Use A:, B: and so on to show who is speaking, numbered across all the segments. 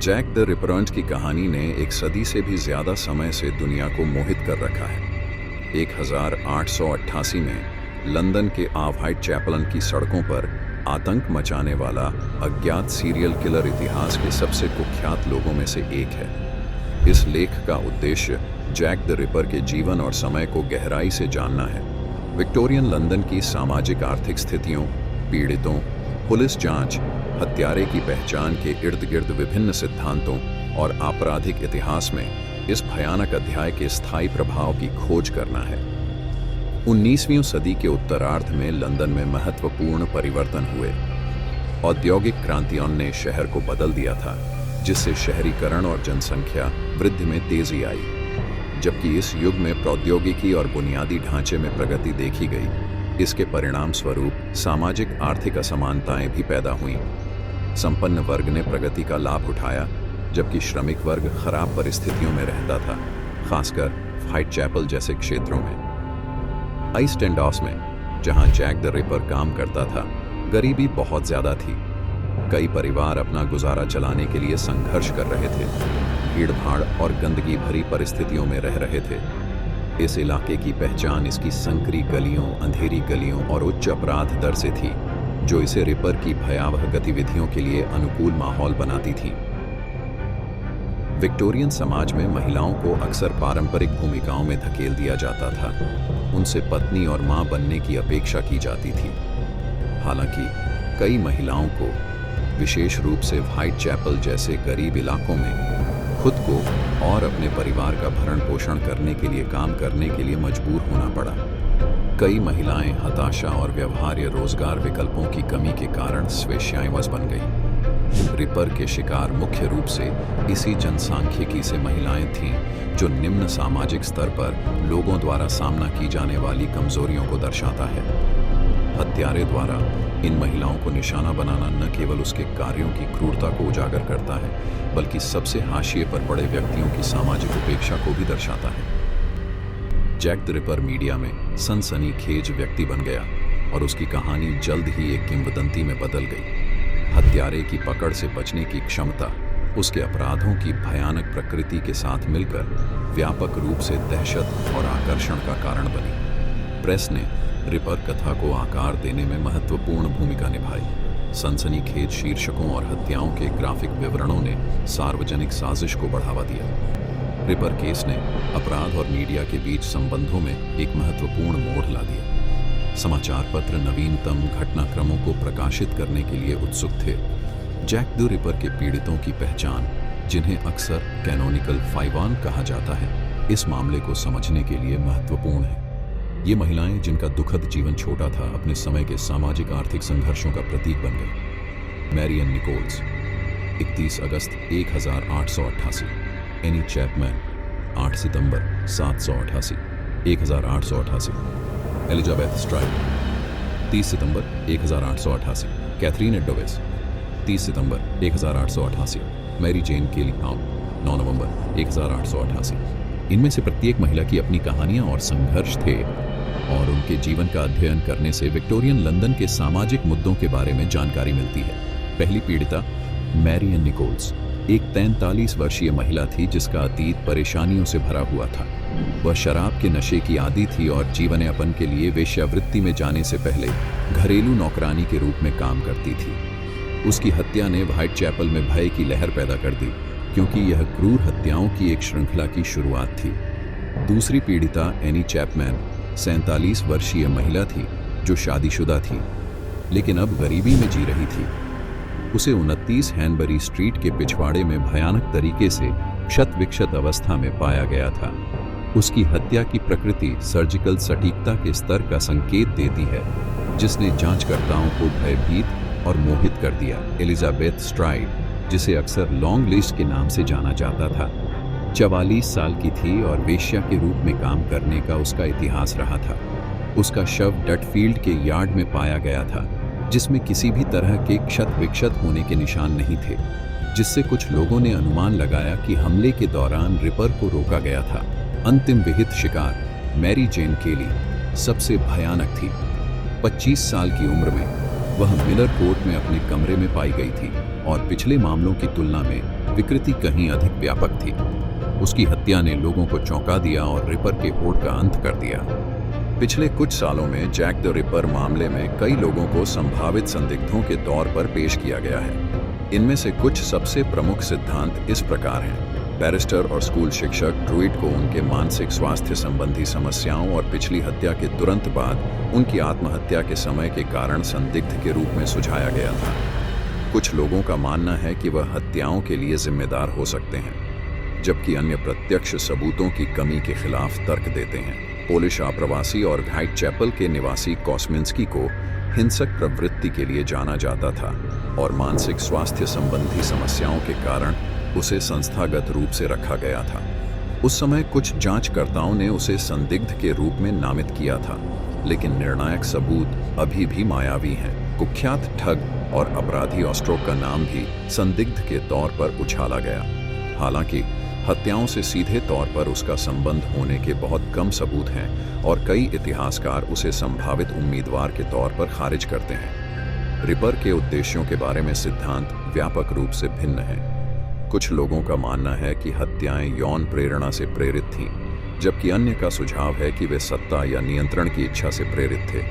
A: Jack the रिपरेंट की कहानी ने एक सदी से भी ज्यादा समय से दुनिया को मोहित कर रखा है। 1888 में लंदन के व्हाइट चैपल की सड़कों पर आतंक मचाने वाला अज्ञात सीरियल किलर इतिहास के सबसे कुख्यात लोगों में से एक है। इस लेख का उद्देश्य जैक द रिपर के जीवन और समय को गहराई से जानना है। विक्टोरियन लंदन की सामाजिक आर्थिक स्थितियों, पीड़ितों, पुलिस जांच, हत्यारे की पहचान के इर्द गिर्द विभिन्न सिद्धांतों और आपराधिक इतिहास में इस भयानक अध्याय के स्थायी प्रभाव की खोज करना है। 19वीं सदी के उत्तरार्ध में लंदन में महत्वपूर्ण परिवर्तन हुए। औद्योगिक क्रांतियों ने शहर को बदल दिया था, जिससे शहरीकरण और जनसंख्या वृद्धि में तेजी आई। जबकि इस युग में प्रौद्योगिकी और बुनियादी ढांचे में प्रगति देखी गई, इसके परिणाम स्वरूप सामाजिक आर्थिक असमानताएं भी पैदा हुईं। संपन्न वर्ग ने प्रगति का लाभ उठाया, जबकि श्रमिक वर्ग खराब परिस्थितियों में रहता था, खासकर व्हाइट चैपल जैसे क्षेत्रों में। ईस्ट एंड में, जहां जैक द रिपर काम करता था, गरीबी बहुत ज्यादा थी। कई परिवार अपना गुजारा चलाने के लिए संघर्ष कर रहे थे, भीड़-भाड़ और गंदगी भरी परिस्थितियों में रह रहे थे। इस इलाके की पहचान इसकी संकरी गलियों, अंधेरी गलियों और उच्च अपराध दर से थी, जो इसे रिपर की भयावह गतिविधियों के लिए अनुकूल माहौल बनाती थी। विक्टोरियन समाज में महिलाओं को अक्सर पारंपरिक भूमिकाओं में धकेल दिया जाता था। उनसे पत्नी और मां बनने की अपेक्षा की जाती थी। हालांकि कई महिलाओं को, विशेष रूप से व्हाइट चैपल जैसे गरीब इलाकों में, खुद को और अपने परिवार का भरण पोषण करने के लिए काम करने के लिए मजबूर होना पड़ा। कई महिलाएं हताशा और व्यवहार्य रोजगार विकल्पों की कमी के कारण स्वेच्छाएवश बन गईं। रिपर के शिकार मुख्य रूप से इसी जनसांख्यिकी से महिलाएं थीं, जो निम्न सामाजिक स्तर पर लोगों द्वारा सामना की जाने वाली कमजोरियों को दर्शाता है। हत्यारे द्वारा इन महिलाओं को निशाना बनाना न केवल उसके कार्यों की क्रूरता को उजागर करता है, बल्कि सबसे हाशिए पर पड़े व्यक्तियों की सामाजिक उपेक्षा को भी दर्शाता है। जैक द रिपर मीडिया में सनसनीखेज व्यक्ति बन गया और उसकी कहानी जल्द ही एक किंवदंती में बदल गई। हत्यारे की पकड़ से बचने की क्षमता उसके अपराधों की भयानक प्रकृति के साथ मिलकर व्यापक रूप से दहशत और आकर्षण का कारण बनी। प्रेस ने रिपर कथा को आकार देने में महत्वपूर्ण भूमिका निभाई। सनसनीखेज शीर्षकों और हत्याओं के ग्राफिक विवरणों ने सार्वजनिक साजिश को बढ़ावा दिया। रिपर केस ने अपराध और मीडिया के बीच संबंधों में एक महत्वपूर्ण मोड़ ला दिया। समाचार पत्र नवीनतम घटनाक्रमों को प्रकाशित करने के लिए उत्सुक थे। जैक द रिपर के पीड़ितों की पहचान, जिन्हें अक्सर कैनोनिकल फाइवान कहा जाता है, इस मामले को समझने के लिए महत्वपूर्ण है। ये महिलाएं, जिनका दुखद जीवन छोटा था, अपने समय के सामाजिक आर्थिक संघर्षों का प्रतीक बन गई। मैरियन निकोल्स, 31 अगस्त 1888। एनी चैपमैन, 8 सितंबर 788, 1888। एलिजाबेथ स्ट्राइड, 30 सितंबर 1888। कैथरीन एडोवेस, 30 सितंबर 1888। मैरी जेन केली हाउ, 9 नवंबर 1888। इनमें से प्रत्येक महिला की अपनी कहानियां और संघर्ष थे, और उनके जीवन का अध्ययन करने से विक्टोरियन लंदन के सामाजिक मुद्दों के बारे में जानकारी मिलती है। पहली पीड़िता मैरियन निकोल्स एक 43 वर्षीय महिला थी, जिसका अतीत परेशानियों से भरा हुआ था। वह शराब के नशे की आदी थी और जीवन यापन के लिए वेश्यावृत्ति में जाने से पहले घरेलू नौकरानी के रूप में काम करती थी। उसकी हत्या ने व्हाइट चैपल में भय की लहर पैदा कर दी, क्योंकि यह क्रूर हत्याओं की एक श्रृंखला की शुरुआत थी। दूसरी पीड़िता एनी चैपमैन 47 वर्षीय महिला थी, जो शादीशुदा थी, लेकिन अब गरीबी में जी रही थी। उसे 29 हैनबरी स्ट्रीट के पिछवाड़े में भयानक तरीके से क्षत विक्षत अवस्था में पाया गया था। उसकी हत्या की प्रकृति सर्जिकल सटीकता के स्तर का संकेत देती है, जिसने जांचकर्ताओं को भयभीत और मोहित कर दिया। एलिजाबेथ स्ट्राइड, जिसे अक्सर लॉन्ग लिस्ट के नाम से जाना जाता था, 44 साल की थी और वेश्या के रूप में काम करने का उसका इतिहास रहा था। उसका शव डटफील्ड के यार्ड में पाया गया था, जिसमें किसी भी तरह के क्षत विक्षत होने के निशान नहीं थे, जिससे कुछ लोगों ने अनुमान लगाया कि हमले के दौरान रिपर को रोका गया था। अंतिम विहित शिकार मैरी जेन केली सबसे भयानक थी। 25 साल की उम्र में वह मिलर कोर्ट में अपने कमरे में पाई गई थी और पिछले मामलों की तुलना में विकृति कहीं अधिक व्यापक थी। उसकी हत्या ने लोगों को चौंका दिया और रिपर के होड़ का अंत कर दिया। पिछले कुछ सालों में जैक द रिपर मामले में कई लोगों को संभावित संदिग्धों के तौर पर पेश किया गया है। इनमें से कुछ सबसे प्रमुख सिद्धांत इस प्रकार हैं। बैरिस्टर और स्कूल शिक्षक ड्रूइड को उनके मानसिक स्वास्थ्य संबंधी समस्याओं और पिछली हत्या के तुरंत बाद उनकी आत्महत्या के समय के कारण संदिग्ध के रूप में सुझाया गया था। कुछ लोगों का मानना है कि वह हत्याओं के लिए जिम्मेदार हो सकते हैं, जबकि अन्य प्रत्यक्ष सबूतों की कमी के खिलाफ तर्क देते हैं। पोलिश आप्रवासी और व्हाइट चैपल के निवासी कॉस्मिंस्की को हिंसक प्रवृत्ति के लिए जाना जाता था और मानसिक स्वास्थ्य संबंधी समस्याओं के कारण उसे संस्थागत रूप से रखा गया था। उस समय कुछ जांचकर्ताओं ने उसे संदिग्ध के रूप में नामित किया था, लेकिन निर्णायक सबूत अभी भी मायावी हैं। कुख्यात ठग और अपराधी ऑस्ट्रो का नाम भी संदिग्ध के तौर पर उछाला गया। हालांकि हत्याओं से सीधे तौर पर उसका संबंध होने के बहुत कम सबूत हैं और कई इतिहासकार उसे संभावित उम्मीदवार के तौर पर खारिज करते हैं। रिपर के उद्देश्यों के बारे में सिद्धांत व्यापक रूप से भिन्न हैं। कुछ लोगों का मानना है कि हत्याएं यौन प्रेरणा से प्रेरित थीं, जबकि अन्य का सुझाव है कि वे सत्ता या नियंत्रण की इच्छा से प्रेरित थे।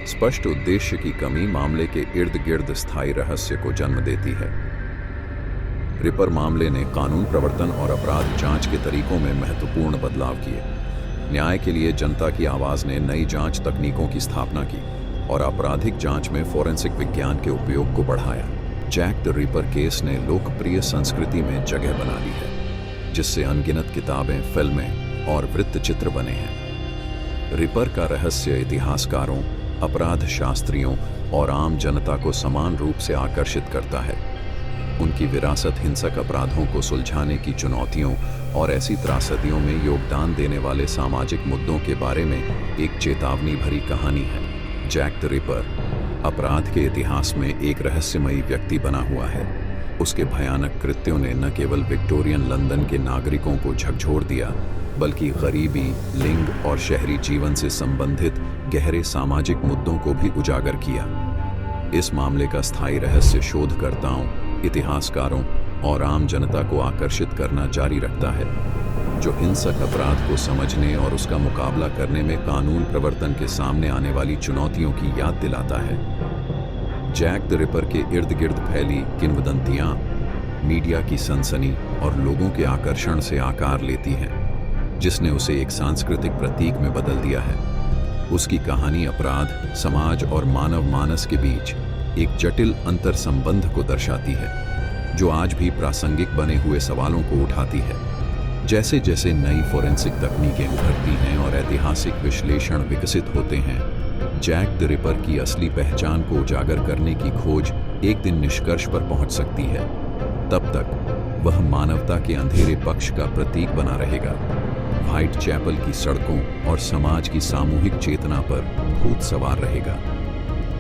A: स्पष्ट उद्देश्य की कमी मामले के इर्द गिर्द स्थायी रहस्य को जन्म देती है। रिपर मामले ने कानून प्रवर्तन और अपराध जांच के तरीकों में महत्वपूर्ण बदलाव किए। न्याय के लिए जनता की आवाज ने नई जांच तकनीकों की स्थापना की और आपराधिक जांच में फोरेंसिक विज्ञान के उपयोग को बढ़ाया। जैक द रिपर केस ने लोकप्रिय संस्कृति में जगह बना ली है, जिससे अनगिनत किताबें, फिल्में और वृत्तचित्र बने हैं। रिपर का रहस्य इतिहासकारों, अपराध शास्त्रियों और आम जनता को समान रूप से आकर्षित करता है। उनकी विरासत हिंसक अपराधों को सुलझाने की चुनौतियों और ऐसी त्रासदियों में योगदान देने वाले सामाजिक मुद्दों के बारे में एक चेतावनी भरी कहानी है। जैक द रिपर अपराध के इतिहास में एक रहस्यमयी व्यक्ति बना हुआ है। उसके भयानक कृत्यों ने न केवल विक्टोरियन लंदन के नागरिकों को झकझोर दिया, बल्कि गरीबी, लिंग और शहरी जीवन से संबंधित गहरे सामाजिक मुद्दों को भी उजागर किया। इस मामले का स्थायी रहस्य शोधकर्ताओं, इतिहासकारों और आम जनता को आकर्षित करना जारी रखता है, जो हिंसक अपराध को समझने और उसका मुकाबला करने में कानून प्रवर्तन के सामने आने वाली चुनौतियों की याद दिलाता है। जैक द रिपर के इर्द गिर्द फैली किंवदंतियां मीडिया की सनसनी और लोगों के आकर्षण से आकार लेती हैं, जिसने उसे एक सांस्कृतिक प्रतीक में बदल दिया है। उसकी कहानी अपराध, समाज और मानव मानस के बीच एक जटिल अंतर संबंध को दर्शाती है, जो आज भी प्रासंगिक बने हुए सवालों को उठाती है। जैसे जैसे नई फोरेंसिक तकनीकें उभरती हैं और ऐतिहासिक विश्लेषण विकसित होते हैं, जैक द रिपर की असली पहचान को उजागर करने की खोज एक दिन निष्कर्ष पर पहुंच सकती है। तब तक वह मानवता के अंधेरे पक्ष का प्रतीक बना रहेगा, व्हाइट चैपल की सड़कों और समाज की सामूहिक चेतना पर भूत सवार रहेगा।